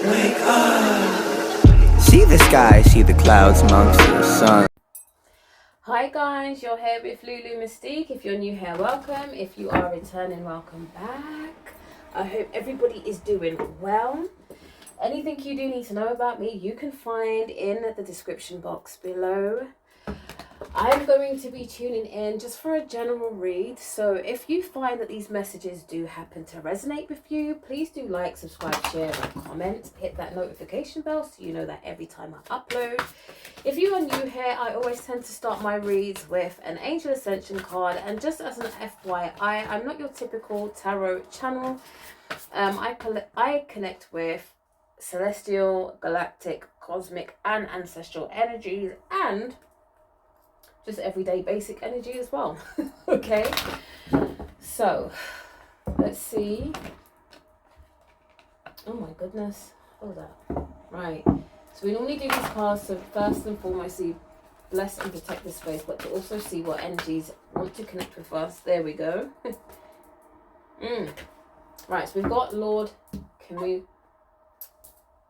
See the sky, see the clouds amongst the sun. Hi guys, you're here with Lulu Mystique. If you're new here, welcome. If you are returning, welcome back. I hope everybody is doing well. Anything you do need to know about me, you can find in the description box below. I'm going to be tuning in just for a general read. So if you find that these messages do happen to resonate with you, please do like, subscribe, share, and comment. Hit that notification bell so you know that every time I upload. If you are new here, I always tend to start my reads with an Angel Ascension card. And just as an FYI, I'm not your typical tarot channel. I connect with celestial, galactic, cosmic, and ancestral energies, and just everyday basic energy as well. Okay, so let's see. Oh my goodness, hold up. Right, so we normally do these cards so first and foremost see bless and protect the space, but to also see what energies want to connect with us. There we go. Right, so we've got Lord Kamika.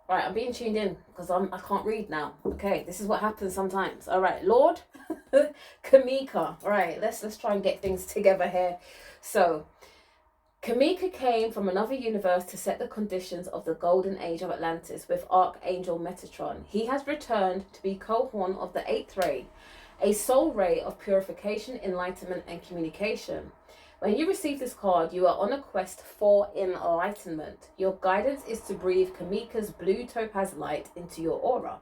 Right, I'm being tuned in because I can't read now. Okay, this is what happens sometimes. All right, Lord Kamika. All right, let's try and get things together here. So, Kamika came from another universe to set the conditions of the golden age of Atlantis with Archangel Metatron. He has returned to be Cohorn of the 8th ray, a soul ray of purification, enlightenment, and communication. When you receive this card, you are on a quest for enlightenment. Your guidance is to breathe Kamika's blue topaz light into your aura.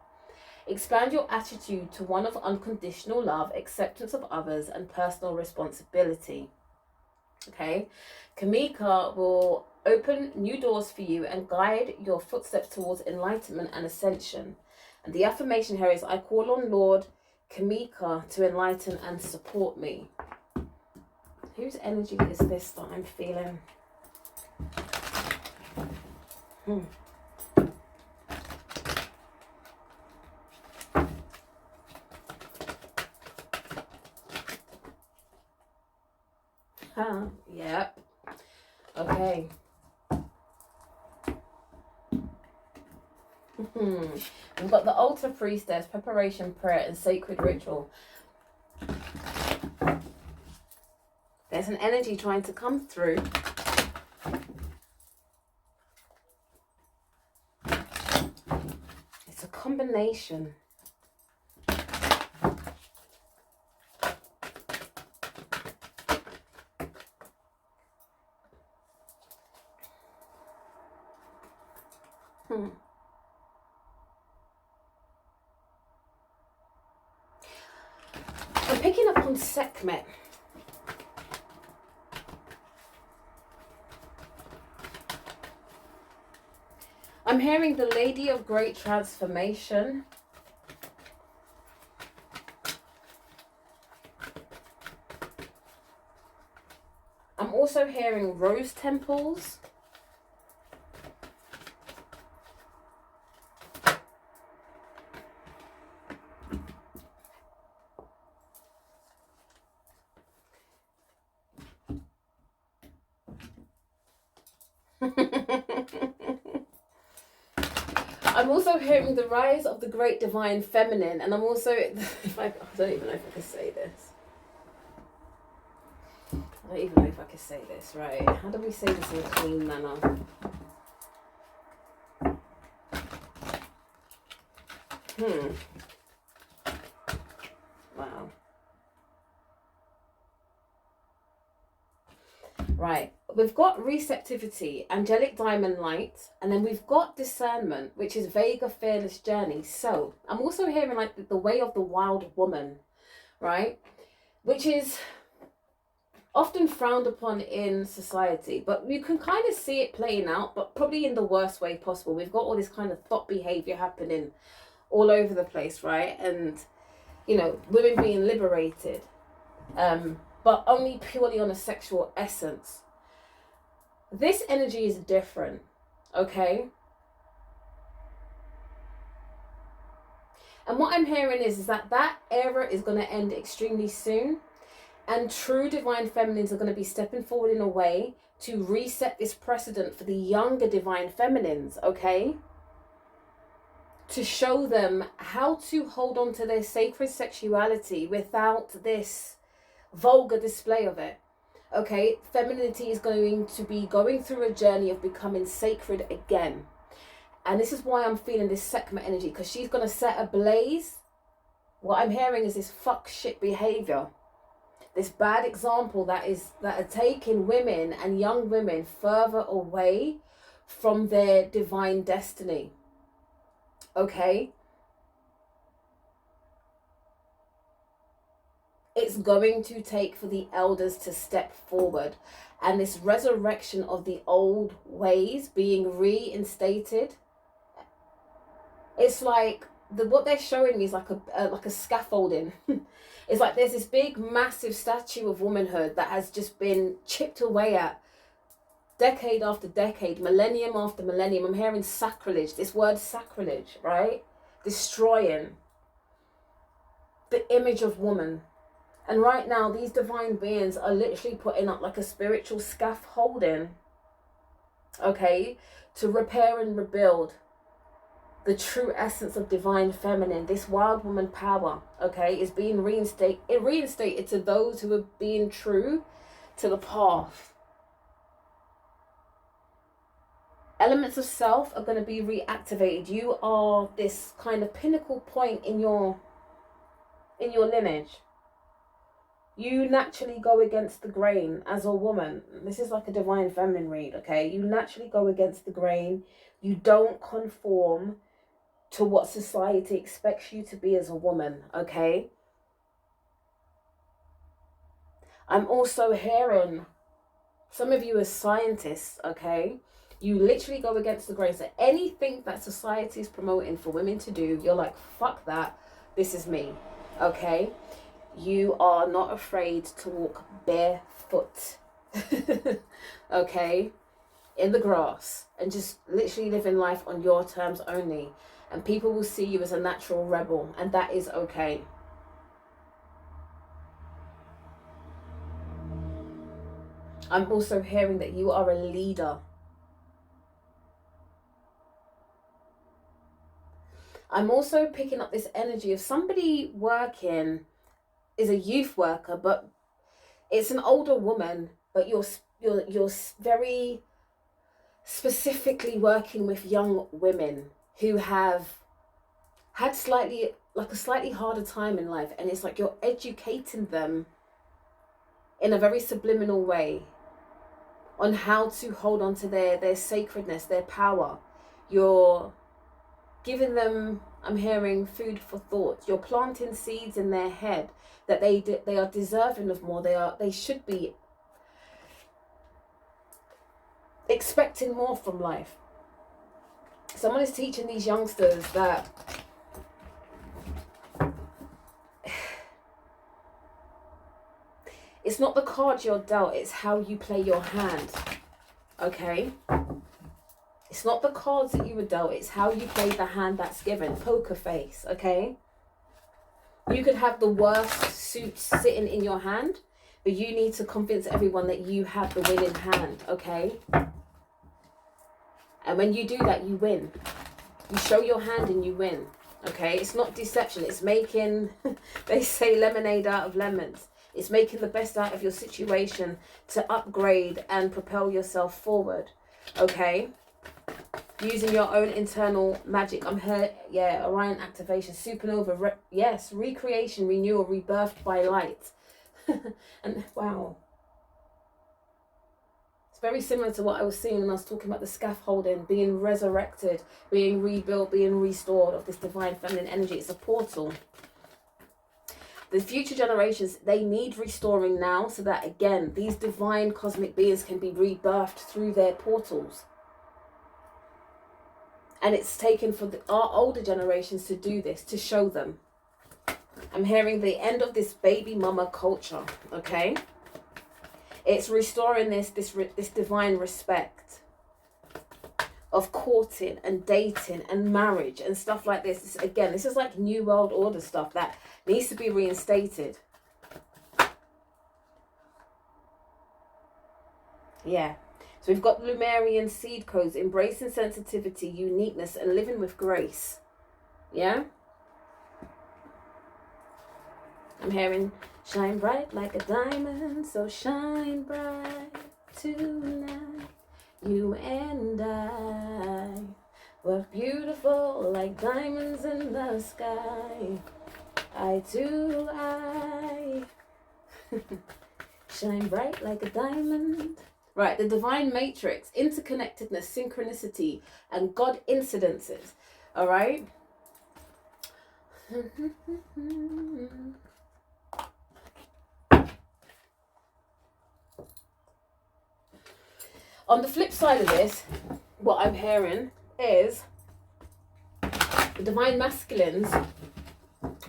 Expand your attitude to one of unconditional love, acceptance of others, and personal responsibility. Okay, Kamika will open new doors for you and guide your footsteps towards enlightenment and ascension. And the affirmation here is, I call on Lord Kamika to enlighten and support me. Whose energy is this that I'm feeling? Yep. Okay. We've got the altar priestess, preparation, prayer, and sacred ritual. There's an energy trying to come through. It's a combination. I'm picking up on Sekhmet. I'm hearing the Lady of Great Transformation. I'm also hearing rose temples. I'm also hearing the rise of the great divine feminine, and I'm also, I don't even know if I can say this. I don't even know if I can say this, right? How do we say this in a clean manner? Wow. Right, we've got receptivity, angelic diamond light, and then we've got discernment, which is Vega fearless journey. So I'm also hearing like the way of the wild woman, right? Which is often frowned upon in society, but you can kind of see it playing out, but probably in the worst way possible. We've got all this kind of thought behavior happening all over the place, right? And, you know, women being liberated, but only purely on a sexual essence. This energy is different, okay? And what I'm hearing is that era is going to end extremely soon. And true divine feminines are going to be stepping forward in a way to reset this precedent for the younger divine feminines, okay? to show them how to hold on to their sacred sexuality without this vulgar display of it. Okay, femininity is going to be going through a journey of becoming sacred again. And this is why I'm feeling this Sekhmet energy, because she's going to set ablaze. What I'm hearing is this fuck shit behavior, this bad example that are taking women and young women further away from their divine destiny. Okay, it's going to take for the elders to step forward, and this resurrection of the old ways being reinstated. It's like what they're showing me is like a scaffolding. It's like there's this big massive statue of womanhood that has just been chipped away at decade after decade, millennium after millennium. I'm hearing sacrilege, this word sacrilege, right? Destroying the image of woman. And right now, these divine beings are literally putting up like a spiritual scaffolding, okay, to repair and rebuild the true essence of divine feminine. This wild woman power, okay, is being reinstated to those who are being true to the path. Elements of self are going to be reactivated. You are this kind of pinnacle point in your lineage. You naturally go against the grain as a woman. This is like a divine feminine read, okay? You naturally go against the grain. You don't conform to what society expects you to be as a woman, okay? I'm also hearing some of you as scientists, okay? You literally go against the grain. So anything that society is promoting for women to do, you're like, fuck that. This is me, okay? You are not afraid to walk barefoot, okay? In the grass, and just literally living life on your terms only. And people will see you as a natural rebel, and that is okay. I'm also hearing that you are a leader. I'm also picking up this energy of somebody working, is a youth worker, but it's an older woman, but you're very specifically working with young women who have had a slightly harder time in life, and it's like you're educating them in a very subliminal way on how to hold on to their sacredness, their power. You're giving them, I'm hearing, food for thought. You're planting seeds in their head that they are deserving of more. They should be expecting more from life. Someone is teaching these youngsters that it's not the cards you're dealt, it's how you play your hand, okay? It's not the cards that you were dealt, it's how you play the hand that's given. Poker face, okay? You could have the worst suits sitting in your hand, but you need to convince everyone that you have the winning hand, okay? And when you do that, you win. You show your hand and you win, okay? It's not deception. It's making, they say, lemonade out of lemons. It's making the best out of your situation to upgrade and propel yourself forward, okay? Using your own internal magic. I'm here, yeah, Orion activation, supernova, yes, recreation, renewal, rebirthed by light. And wow. It's very similar to what I was seeing when I was talking about the scaffolding, being resurrected, being rebuilt, being restored of this divine feminine energy. It's a portal. The future generations, they need restoring now so that, again, these divine cosmic beings can be rebirthed through their portals. And it's taken for our older generations to do this, to show them. I'm hearing the end of this baby mama culture, okay? It's restoring this divine respect of courting and dating and marriage and stuff like this. This is like New World Order stuff that needs to be reinstated. Yeah. So we've got Lumerian seed codes, embracing sensitivity, uniqueness, and living with grace. Yeah? I'm hearing shine bright like a diamond, so shine bright tonight. You and I were beautiful like diamonds in the sky. Eye to eye. Shine bright like a diamond. Right, the divine matrix, interconnectedness, synchronicity, and God incidences. All right? On the flip side of this, what I'm hearing is the divine masculines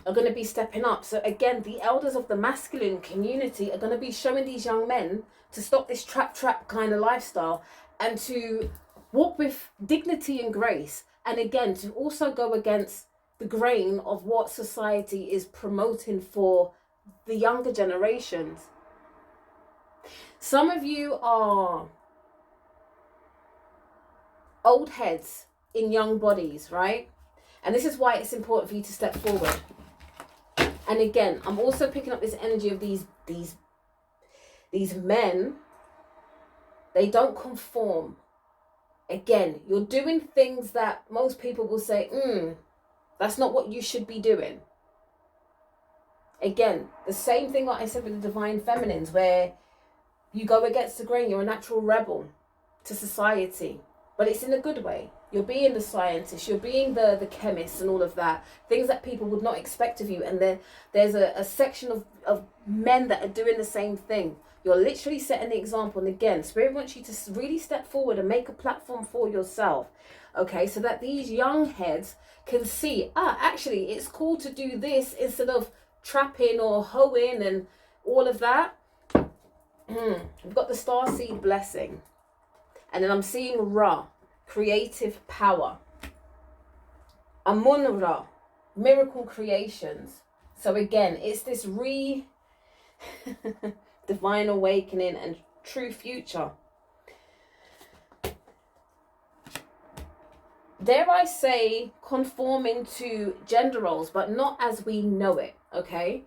are going to be stepping up. So again, the elders of the masculine community are going to be showing these young men to stop this trap kind of lifestyle and to walk with dignity and grace. And again, to also go against the grain of what society is promoting for the younger generations. Some of you are old heads in young bodies, right? And this is why it's important for you to step forward. And again, I'm also picking up this energy of these men. They don't conform. Again, you're doing things that most people will say, that's not what you should be doing. Again, the same thing that I said with the divine feminines, where you go against the grain, you're a natural rebel to society. But it's in a good way. You're being the scientist, you're being the chemist and all of that. Things that people would not expect of you. And there's a section of men that are doing the same thing. You're literally setting the example. And again, Spirit wants you to really step forward and make a platform for yourself. Okay, so that these young heads can see, actually, it's cool to do this instead of trapping or hoeing and all of that. We've got the starseed blessing. And then I'm seeing Ra, creative power. Amun Ra, miracle creations. So again, it's this divine awakening and true future. Dare I say, conforming to gender roles, but not as we know it, okay?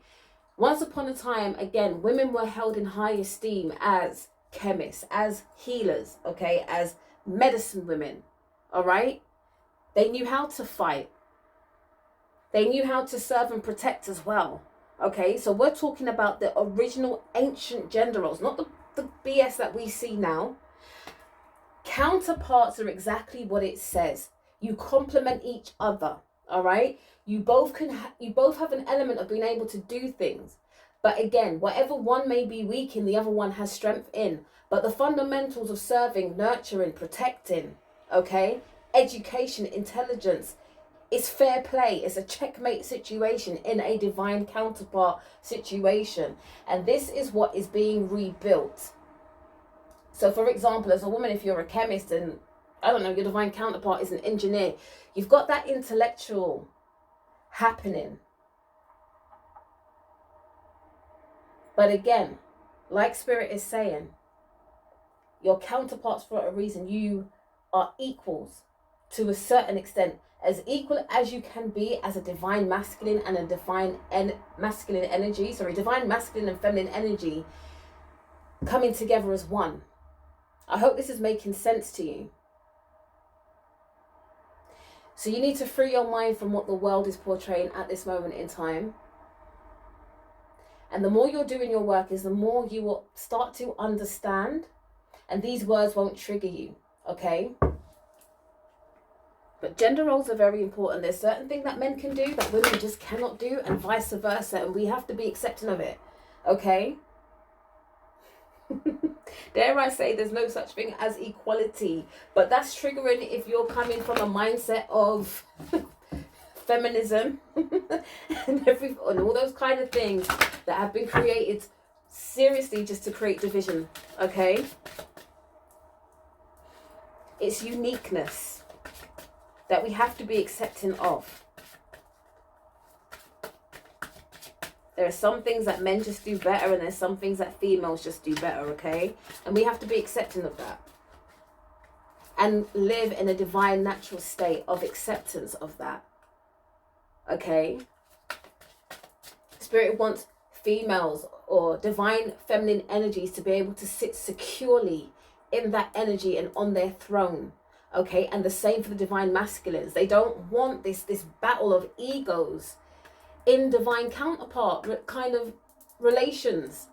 Once upon a time, again, women were held in high esteem as chemists, as healers, okay, as medicine women, all right? They knew how to fight. They knew how to serve and protect as well, okay? So we're talking about the original ancient gender roles, not the BS that we see now. Counterparts are exactly what it says. You complement each other, all right? You both have an element of being able to do things. But again, whatever one may be weak in, the other one has strength in. But the fundamentals of serving, nurturing, protecting, okay? Education, intelligence, it's fair play. It's a checkmate situation in a divine counterpart situation. And this is what is being rebuilt. So for example, as a woman, if you're a chemist and, I don't know, your divine counterpart is an engineer, you've got that intellectual happening. But again, like Spirit is saying, your counterparts for a reason. You are equals to a certain extent, as equal as you can be as a divine masculine and a divine masculine energy. Divine masculine and feminine energy coming together as one. I hope this is making sense to you. So you need to free your mind from what the world is portraying at this moment in time. And the more you're doing your work is the more you will start to understand. And these words won't trigger you, okay? But gender roles are very important. There's certain things that men can do that women just cannot do, and vice versa. And we have to be accepting of it, okay? Dare I say there's no such thing as equality. But that's triggering if you're coming from a mindset of feminism and all those kind of things that have been created seriously just to create division, okay? It's uniqueness that we have to be accepting of. There are some things that men just do better, and there's some things that females just do better, okay? And we have to be accepting of that. And live in a divine natural state of acceptance of that. okay? Spirit wants females or divine feminine energies to be able to sit securely in that energy and on their throne, okay? And the same for the divine masculines. They don't want this battle of egos in divine counterpart kind of relations.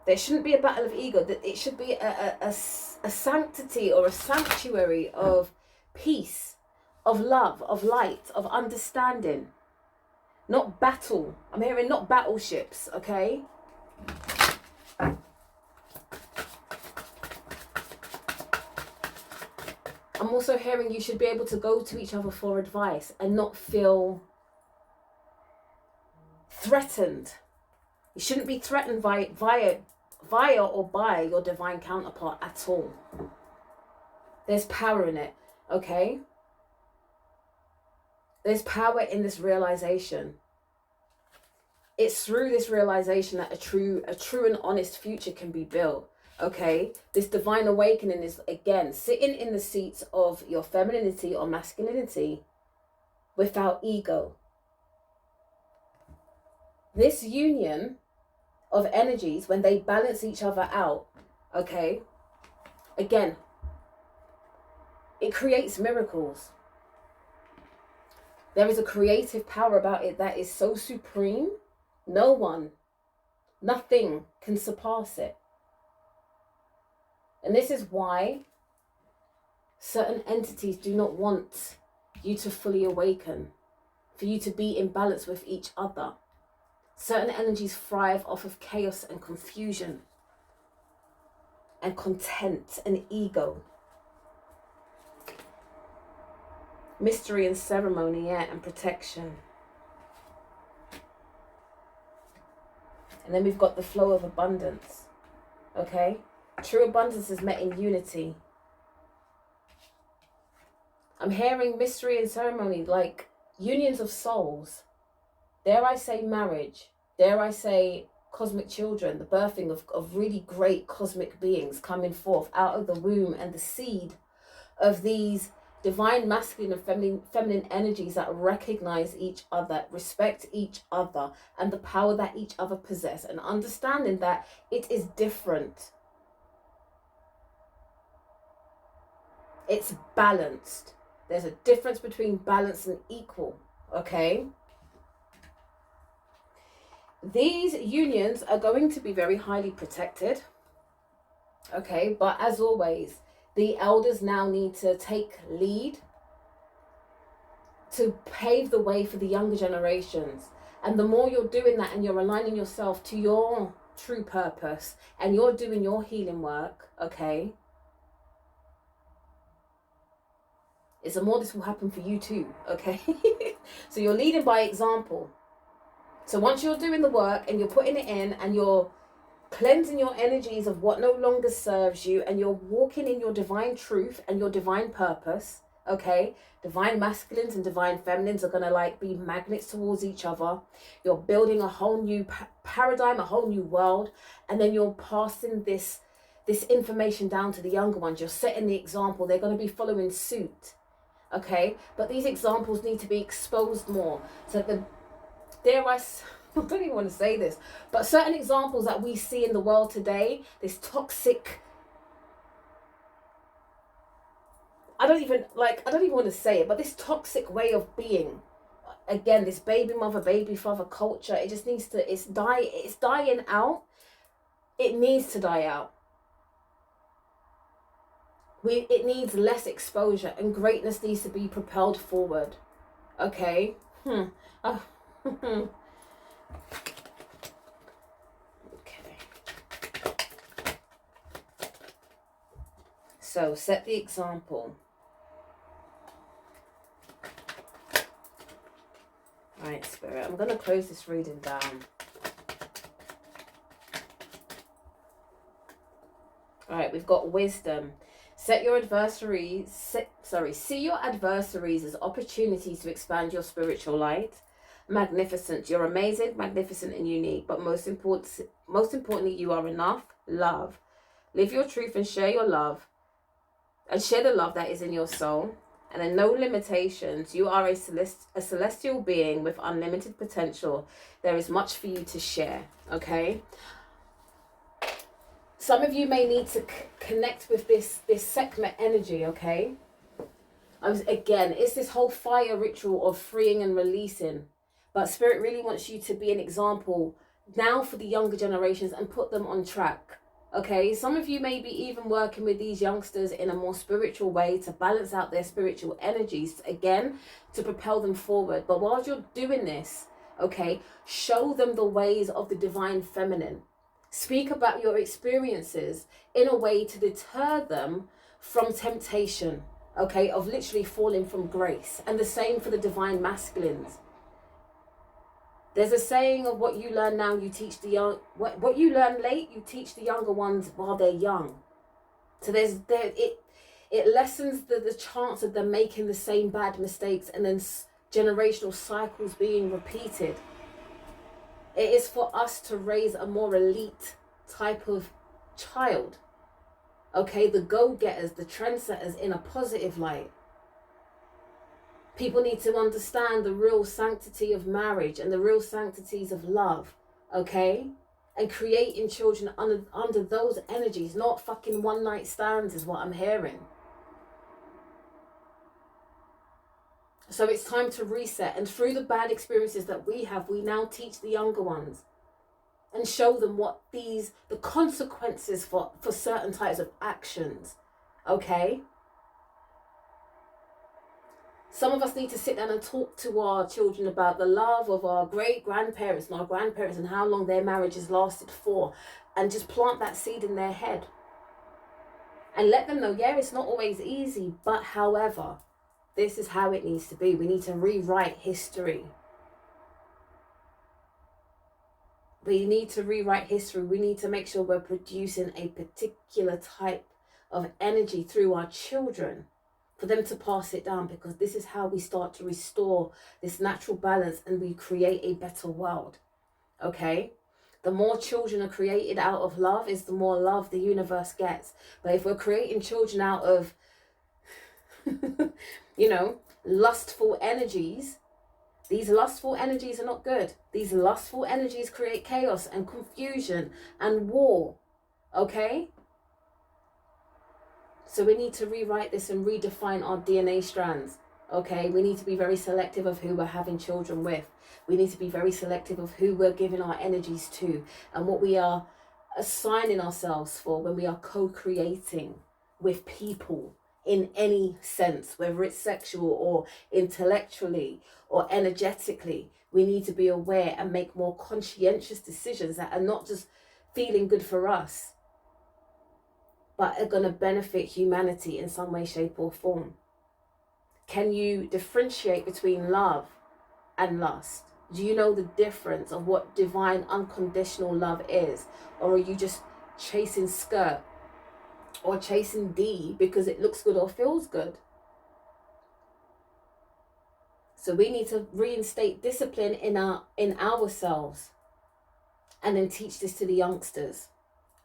There shouldn't be a battle of ego. It should be a sanctity or a sanctuary of peace, of love, of light, of understanding. Not battle. I'm hearing not battleships, okay? I'm also hearing you should be able to go to each other for advice and not feel threatened. You shouldn't be threatened via or by your divine counterpart at all. There's power in it, okay? There's power in this realization. It's through this realization that a true and honest future can be built, okay? This divine awakening is, again, sitting in the seats of your femininity or masculinity without ego. This union of energies, when they balance each other out, okay, again, it creates miracles. There is a creative power about it that is so supreme, no one, nothing can surpass it. And this is why certain entities do not want you to fully awaken, for you to be in balance with each other. Certain energies thrive off of chaos and confusion and content and ego. Mystery and ceremony, yeah, and protection. And then we've got the flow of abundance, okay? True abundance is met in unity. I'm hearing mystery and ceremony like unions of souls. Dare I say marriage? Dare I say cosmic children? The birthing of really great cosmic beings coming forth out of the womb, and the seed of these divine masculine and feminine energies that recognize each other, respect each other, and the power that each other possess, and understanding that it is different. It's balanced. There's a difference between balance and equal, okay? These unions are going to be very highly protected, okay? But as always, the elders now need to take lead to pave the way for the younger generations. And the more you're doing that and you're aligning yourself to your true purpose and you're doing your healing work, okay, is the more this will happen for you too, okay? So you're leading by example. So once you're doing the work and you're putting it in and you're cleansing your energies of what no longer serves you, and you're walking in your divine truth and your divine purpose, okay? Divine masculines and divine feminines are going to like be magnets towards each other. You're building a whole new paradigm, a whole new world, and then you're passing this information down to the younger ones. You're setting the example. They're going to be following suit, okay? But these examples need to be exposed more. So I don't even want to say this, but certain examples that we see in the world today, this toxic, I don't even want to say it, but this toxic way of being, again, this baby mother, baby father culture, it just needs to, it's dying out. It needs to die out. It needs less exposure, and greatness needs to be propelled forward, okay? Okay. So set the example. Right, Spirit, I'm going to close this reading down. All right, we've got wisdom. See your adversaries as opportunities to expand your spiritual light. Magnificent. You're amazing, magnificent, and unique. But most importantly, you are enough. Love. Live your truth and share your love. And share the love that is in your soul. and then no limitations. You are a celestial being with unlimited potential. There is much for you to share, okay? Some of you may need to connect with this Sekhmet energy, okay? Again, it's this whole fire ritual of freeing and releasing. But Spirit really wants you to be an example now for the younger generations and put them on track. Okay, some of you may be even working with these youngsters in a more spiritual way to balance out their spiritual energies, again, to propel them forward. But while you're doing this, okay, show them the ways of the divine feminine. Speak about your experiences in a way to deter them from temptation, okay, of literally falling from grace. And the same for the divine masculines. There's a saying of what you learn now, you teach the young. What you learn late, you teach the younger ones while they're young. So it lessens the chance of them making the same bad mistakes and then generational cycles being repeated. It is for us to raise a more elite type of child. Okay, the go-getters, the trendsetters in a positive light. People need to understand the real sanctity of marriage and the real sanctities of love, okay? And creating children under those energies, not fucking one night stands is what I'm hearing. So it's time to reset. And through the bad experiences that we have, we now teach the younger ones and show them what the consequences for certain types of actions, okay? Some of us need to sit down and talk to our children about the love of our great-grandparents and our grandparents and how long their marriages lasted for, and just plant that seed in their head. And let them know, yeah, it's not always easy, but however, this is how it needs to be. We need to rewrite history. We need to rewrite history. We need to make sure we're producing a particular type of energy through our children for them to pass it down, because this is how we start to restore this natural balance and we create a better world, okay? The more children are created out of love is the more love the universe gets. But if we're creating children out of, you know, lustful energies, these lustful energies are not good. These lustful energies create chaos and confusion and war, okay? So we need to rewrite this and redefine our DNA strands, okay? We need to be very selective of who we're having children with. We need to be very selective of who we're giving our energies to and what we are assigning ourselves for when we are co-creating with people in any sense, whether it's sexual or intellectually or energetically. We need to be aware and make more conscientious decisions that are not just feeling good for us, but are going to benefit humanity in some way, shape or form. Can you differentiate between love and lust? Do you know the difference of what divine unconditional love is? Or are you just chasing skirt or chasing D because it looks good or feels good? So we need to reinstate discipline in ourselves and then teach this to the youngsters,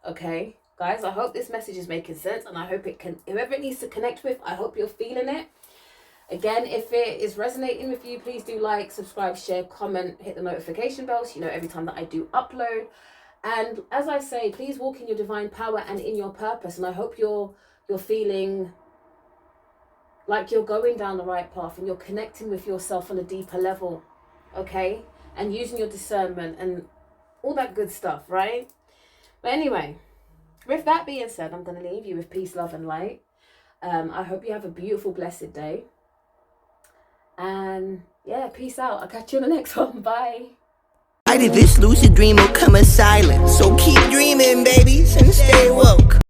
okay? Guys, I hope this message is making sense, and I hope it can, whoever it needs to connect with, I hope you're feeling it. Again, if it is resonating with you, please do like, subscribe, share, comment, hit the notification bell so you know every time that I do upload. And as I say, please walk in your divine power and in your purpose. And I hope you're feeling like you're going down the right path and you're connecting with yourself on a deeper level, okay? And using your discernment and all that good stuff, right? But anyway, with that being said, I'm going to leave you with peace, love and light. I hope you have a beautiful, blessed day. And yeah, peace out. I'll catch you on the next one. Bye. Why did this lucid dream will come as silent? So keep dreaming, babies, and stay woke.